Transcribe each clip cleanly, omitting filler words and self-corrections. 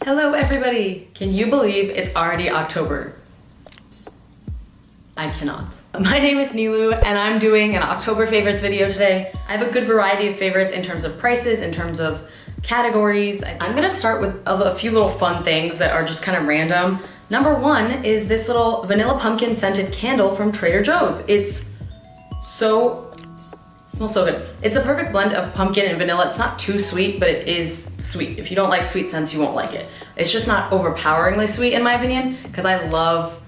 Hello everybody! Can you believe it's already October? I cannot. My name is Neelou and I'm doing an October favorites video today. I have a good variety of favorites in terms of prices, in terms of categories. I'm gonna start with a few little fun things that are just kind of random. Number one is this little vanilla pumpkin scented candle from Trader Joe's. It smells so good. It's a perfect blend of pumpkin and vanilla. It's not too sweet, but it is sweet. If you don't like sweet scents, you won't like it. It's just not overpoweringly sweet in my opinion, because I love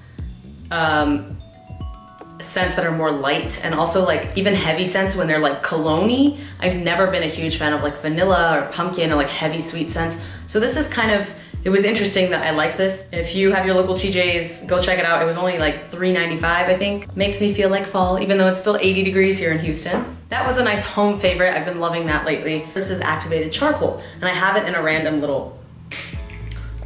scents that are more light, and also like even heavy scents when they're like cologne-y. I've never been a huge fan of like vanilla or pumpkin or like heavy sweet scents. So this is kind of, it was interesting that I liked this. If you have your local TJ's, go check it out. It was only like $3.95, I think. Makes me feel like fall, even though it's still 80 degrees here in Houston. That was a nice home favorite. I've been loving that lately. This is activated charcoal, and I have it in a random little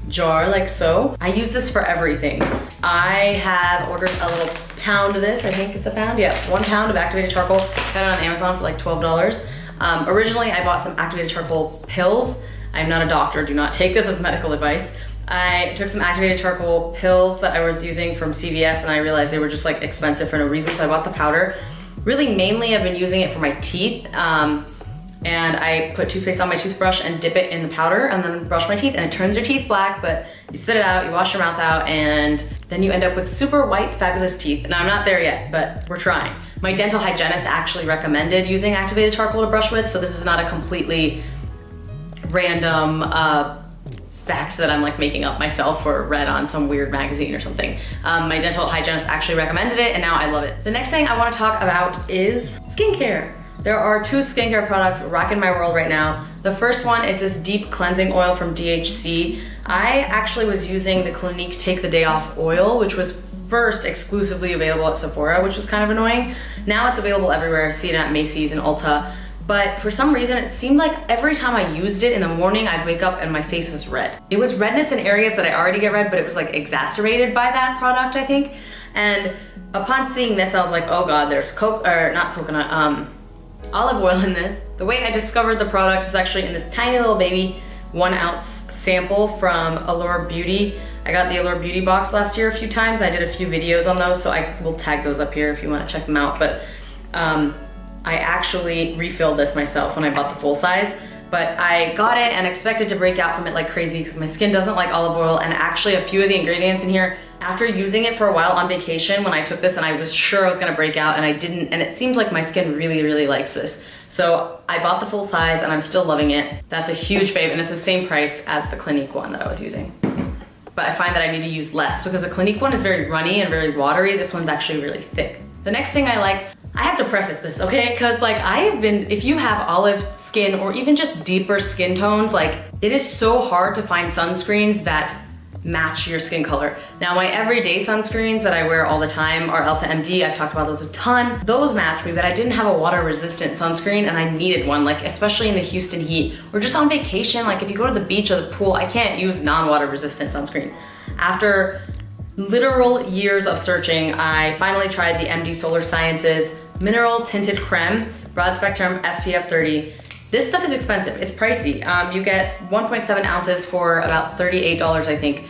jar like so. I use this for everything. I have ordered a little pound of this. I think it's a pound. Yeah, 1 pound of activated charcoal. Got it on Amazon for like $12. Originally, I bought some activated charcoal pills. I'm not a doctor, do not take this as medical advice. I took some activated charcoal pills that I was using from CVS and I realized they were just like expensive for no reason, so I bought the powder. Really, mainly I've been using it for my teeth. And I put toothpaste on my toothbrush and dip it in the powder and then brush my teeth, and it turns your teeth black, but you spit it out, you wash your mouth out, and then you end up with super white, fabulous teeth. Now I'm not there yet, but we're trying. My dental hygienist actually recommended using activated charcoal to brush with, so this is not a completely random fact that I'm like making up myself or read on some weird magazine or something. My dental hygienist actually recommended it and now I love it. The next thing I want to talk about is skincare. There are 2 skincare products rocking my world right now. The first one is this deep cleansing oil from DHC. I actually was using the Clinique Take the Day Off oil, which was first exclusively available at Sephora, which was kind of annoying. Now it's available everywhere. I see it at Macy's and Ulta. But for some reason, it seemed like every time I used it in the morning, I'd wake up and my face was red. It was redness in areas that I already get red, but it was like exacerbated by that product, I think. And upon seeing this, I was like, oh God, there's olive oil in this. The way I discovered the product is actually in this tiny little baby 1 ounce sample from Allure Beauty. I got the Allure Beauty box last year a few times. I did a few videos on those, so I will tag those up here if you want to check them out. But I actually refilled this myself when I bought the full size, but I got it and expected to break out from it like crazy because my skin doesn't like olive oil, and actually a few of the ingredients in here, after using it for a while on vacation when I took this and I was sure I was gonna break out and I didn't, and it seems like my skin really, really likes this. So I bought the full size and I'm still loving it. That's a huge fave, and it's the same price as the Clinique one that I was using. But I find that I need to use less because the Clinique one is very runny and very watery. This one's actually really thick. The next thing I like, I have to preface this, okay? Because like if you have olive skin or even just deeper skin tones, like it is so hard to find sunscreens that match your skin color. Now my everyday sunscreens that I wear all the time are Elta MD. I've talked about those a ton. Those match me, but I didn't have a water resistant sunscreen and I needed one, like especially in the Houston heat or just on vacation. Like if you go to the beach or the pool, I can't use non-water resistant sunscreen. After literal years of searching, I finally tried the MD Solar Sciences Mineral Tinted Creme, Broad Spectrum SPF 30. This stuff is expensive, it's pricey. You get 1.7 ounces for about $38, I think.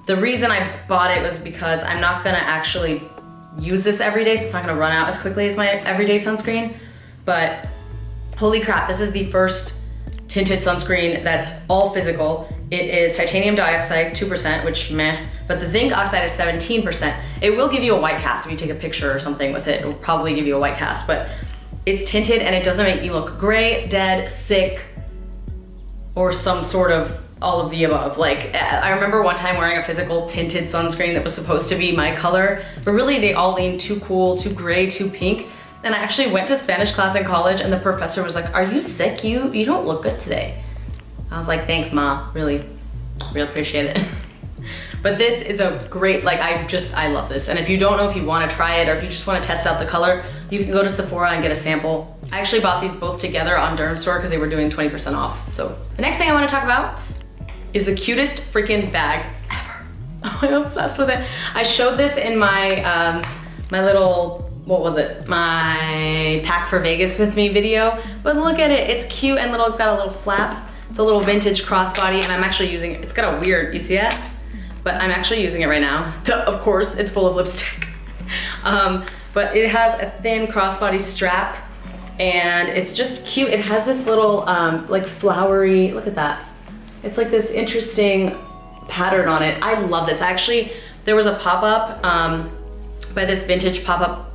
The reason I bought it was because I'm not gonna actually use this every day, so it's not gonna run out as quickly as my everyday sunscreen. But holy crap, this is the first tinted sunscreen that's all physical. It is titanium dioxide, 2%, which meh, but the zinc oxide is 17%. It will give you a white cast if you take a picture or something with it. It will probably give you a white cast, but it's tinted and it doesn't make you look gray, dead, sick, or some sort of all of the above. Like, I remember one time wearing a physical tinted sunscreen that was supposed to be my color, but really they all lean too cool, too gray, too pink. And I actually went to Spanish class in college and the professor was like, are you sick? You don't look good today. I was like, thanks, Ma, really appreciate it. But this is a great, like I love this. And if you don't know if you wanna try it or if you just wanna test out the color, you can go to Sephora and get a sample. I actually bought these both together on Dermstore because they were doing 20% off. So the next thing I wanna talk about is the cutest freaking bag ever. Oh, I'm obsessed with it. I showed this in my, my little, what was it? My Pack for Vegas with Me video. But look at it, it's cute and little, it's got a little flap. It's a little vintage crossbody, and I'm actually using it. It's got a weird, you see it? But I'm actually using it right now. Of course, it's full of lipstick. But it has a thin crossbody strap, and it's just cute. It has this little like flowery, look at that. It's like this interesting pattern on it. I love this. Actually, there was a pop-up by this vintage pop-up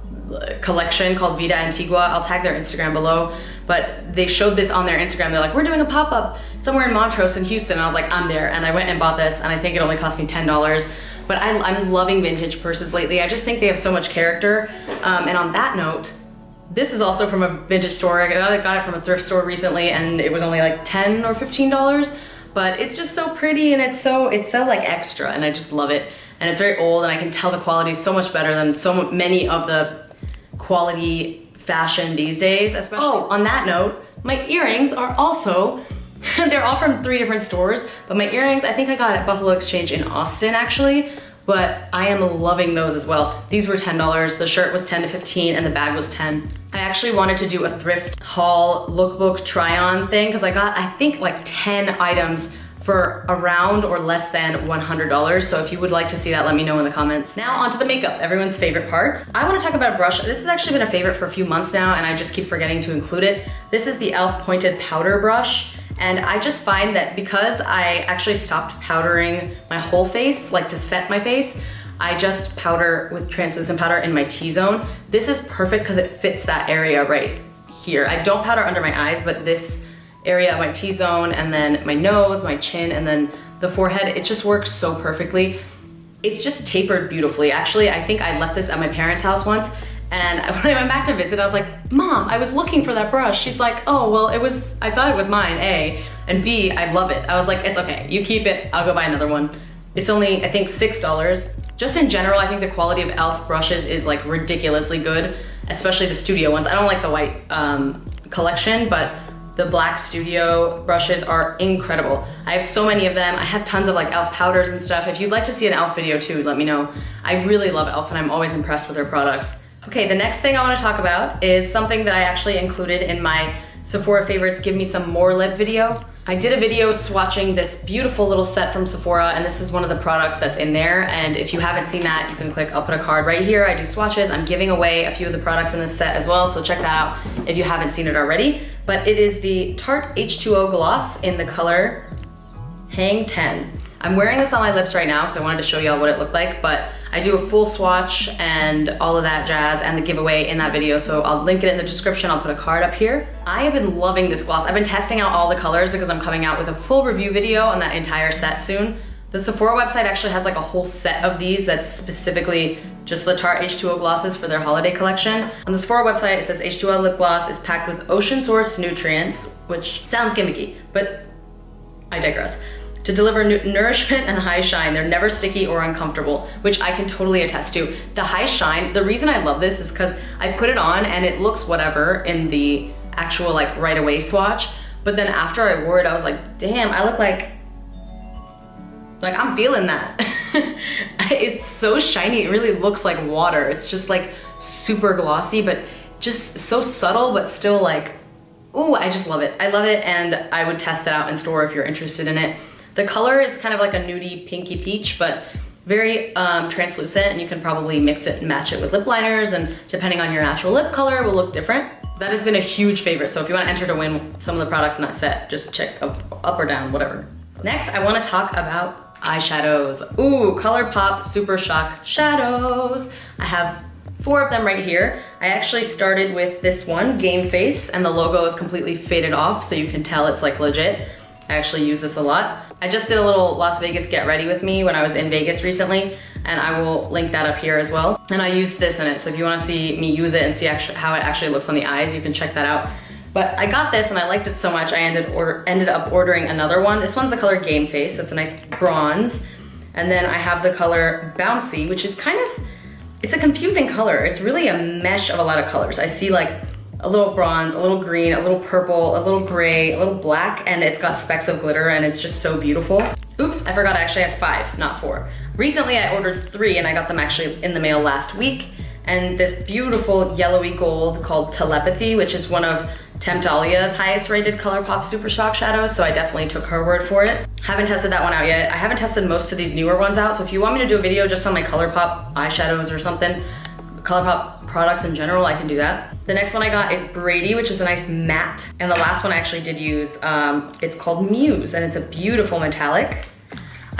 collection called Vida Antigua. I'll tag their Instagram below, but they showed this on their Instagram. They're like, we're doing a pop-up somewhere in Montrose in Houston. And I was like, I'm there. And I went and bought this, and I think it only cost me $10. But I'm loving vintage purses lately. I just think they have so much character. And on that note, this is also from a vintage store. I got it from a thrift store recently, and it was only like $10 or $15. But it's just so pretty, and it's so like extra, and I just love it. And it's very old, and I can tell the quality is so much better than so many of the quality fashion these days, especially. Oh, on that note, my earrings are also, they're all from 3 different stores, but my earrings, I think I got at Buffalo Exchange in Austin actually, but I am loving those as well. These were $10, the shirt was 10 to 15, and the bag was 10. I actually wanted to do a thrift haul lookbook try-on thing, because I got, I think, like 10 items for around or less than $100. So if you would like to see that, let me know in the comments. Now onto the makeup, everyone's favorite part. I wanna talk about a brush. This has actually been a favorite for a few months now, and I just keep forgetting to include it. This is the e.l.f. Pointed Powder Brush. And I just find that because I actually stopped powdering my whole face, like to set my face, I just powder with translucent powder in my T-zone. This is perfect because it fits that area right here. I don't powder under my eyes, but this area of my T-zone, and then my nose, my chin, and then the forehead, it just works so perfectly. It's just tapered beautifully. Actually, I think I left this at my parents' house once, and when I went back to visit, I was like, Mom, I was looking for that brush. She's like, oh, well, I thought it was mine, A, and B, I love it. I was like, it's okay, you keep it, I'll go buy another one. It's only, I think, $6. Just in general, I think the quality of e.l.f. brushes is like ridiculously good, especially the studio ones. I don't like the white collection, but the black studio brushes are incredible. I have so many of them. I have tons of like e.l.f. powders and stuff. If you'd like to see an e.l.f. video too, let me know. I really love e.l.f. and I'm always impressed with their products. Okay, the next thing I wanna talk about is something that I actually included in my Sephora favorites Give Me Some More lip video. I did a video swatching this beautiful little set from Sephora, and this is one of the products that's in there. And if you haven't seen that, you can click, I'll put a card right here. I do swatches. I'm giving away a few of the products in this set as well, so check that out if you haven't seen it already. But it is the Tarte H2O Gloss in the color Hang 10. I'm wearing this on my lips right now because I wanted to show y'all what it looked like, but I do a full swatch and all of that jazz and the giveaway in that video, so I'll link it in the description. I'll put a card up here. I have been loving this gloss. I've been testing out all the colors because I'm coming out with a full review video on that entire set soon. The Sephora website actually has like a whole set of these that's specifically just the Tarte H2O glosses for their holiday collection. On the Sephora website, it says H2O lip gloss is packed with ocean source nutrients, which sounds gimmicky, but I digress. To deliver nourishment and high shine. They're never sticky or uncomfortable, which I can totally attest to. The high shine, the reason I love this is because I put it on and it looks whatever in the actual like right away swatch, but then after I wore it, I was like, damn, I look like I'm feeling that. It's so shiny, it really looks like water. It's just like super glossy, but just so subtle, but still like, ooh, I just love it. I love it, and I would test it out in store if you're interested in it. The color is kind of like a nudie pinky peach, but very translucent, and you can probably mix it and match it with lip liners, and depending on your natural lip color, it will look different. That has been a huge favorite, so if you want to enter to win some of the products in that set, just check up or down, whatever. Next, I want to talk about eyeshadows. Ooh, ColourPop Super Shock shadows. I have 4 of them right here. I actually started with this one, Game Face, and the logo is completely faded off, so you can tell it's like legit. I actually use this a lot. I just did a little Las Vegas get ready with me when I was in Vegas recently, and I will link that up here as well. And I used this in it, so if you wanna see me use it and see how it actually looks on the eyes, you can check that out. But I got this and I liked it so much, I ended up ordering another one. This one's the color Game Face, so it's a nice bronze. And then I have the color Bouncy, which is kind of, it's a confusing color. It's really a mesh of a lot of colors. I see like a little bronze, a little green, a little purple, a little gray, a little black, and it's got specks of glitter, and it's just so beautiful. Oops, I forgot I actually have 5, not 4. Recently I ordered 3 and I got them actually in the mail last week. And this beautiful yellowy gold called Telepathy, which is one of Temptalia's highest rated ColourPop Super Shock shadows, so I definitely took her word for it. Haven't tested that one out yet. I haven't tested most of these newer ones out, so if you want me to do a video just on my ColourPop eyeshadows or something, ColourPop products in general, I can do that. The next one I got is Brady, which is a nice matte. And the last one I actually did use, it's called Muse, and it's a beautiful metallic.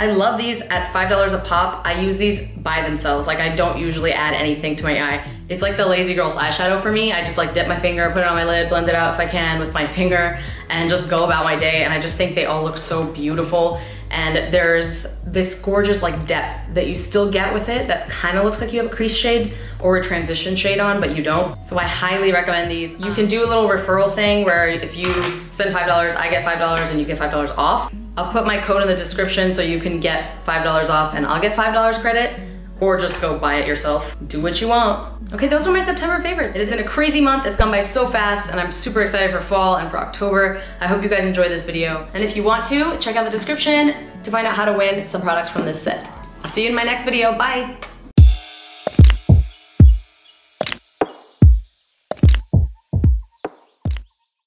I love these at $5 a pop. I use these by themselves. Like, I don't usually add anything to my eye. It's like the lazy girl's eyeshadow for me. I just like dip my finger, put it on my lid, blend it out if I can with my finger, and just go about my day. And I just think they all look so beautiful. And there's this gorgeous like depth that you still get with it that kind of looks like you have a crease shade or a transition shade on, but you don't. So I highly recommend these. You can do a little referral thing where if you spend $5, I get $5 and you get $5 off. I'll put my code in the description so you can get $5 off and I'll get $5 credit, or just go buy it yourself. Do what you want. Okay, those are my September favorites. It has been a crazy month. It's gone by so fast and I'm super excited for fall and for October. I hope you guys enjoyed this video. And if you want to, check out the description to find out how to win some products from this set. I'll see you in my next video. Bye.